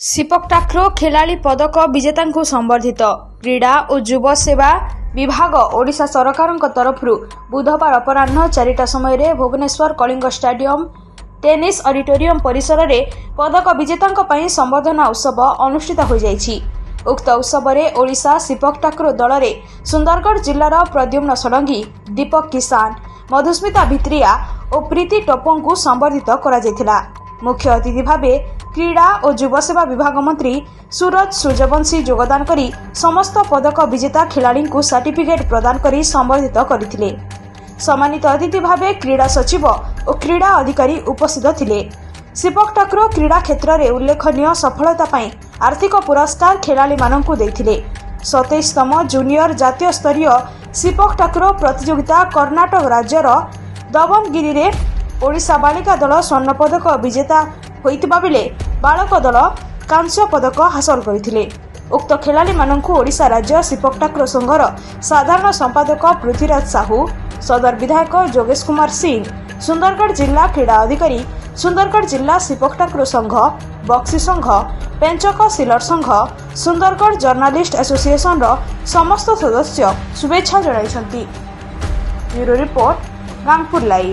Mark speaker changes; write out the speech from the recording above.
Speaker 1: सिपक takraw खेलाड़ी पदक विजेता संबर्धित क्रीड़ा और युव सेवा विभाग ओडिशा सरकार तरफ बुधवार अपराह 4टा समय Bhubaneswar Kalinga stadium tennis auditorium परिसर में पदक विजेता संबर्धना उत्सव अनुष्ठित हो जाइछि। उक्त उत्सव में ओडिशा सिपक टाक्रो दल में सुंदरगढ़ जिलार प्रद्युम्न षडंगी, दीपक किसान, मधुस्मिता भित्रिया और प्रीति टोपो को संबर्धित करा। मुख्य अतिथि भावे क्रीड़ा और युव सेवा विभाग मंत्री सूरज सूर्यवंशी योगदान करी समस्त पदक विजेता खिलाड़ी को सर्टिफिकेट प्रदान करी संबर्धित करथिले। सम्मानित अतिथि भावे क्रीड़ा सचिव और क्रीड़ा अधिकारी उपस्थित थिले। सिपक टाक्रो क्रीड़ा क्षेत्र में उल्लेखनीय सफलता पाई आर्थिक पुरस्कार खिलाड़ी माननकु देथिले। 27तम जूनियर जातीय स्तरीय सिपक टाक्रो प्रतियोगिता कर्नाटक राज्यर दवनगिरी रे ओडिशा बालिका दल स्वर्ण पदक विजेता होइतिबा बेले बालक दल कांस्य पदक हासिल करथिले। उक्त खिलाड़ी माननकु ओडिशा राज्य सिपक टाक्रो संघर साधारण संपादक पृथ्वीराज साहू, सदर विधायक जोगेश कुमार सिंह, सुंदरगढ़ जिला क्रीड़ा अधिकारी, सुंदरगढ़ जिला सिपक टाक्रो संघ, बक्सी संघ, पेंचक सिलर संघ, सुंदरगढ़ जर्नालिस्ट एसोसिएशन समस्त सदस्य शुभेच्छा जणाइछन्ति। Bureau report Gangpur live.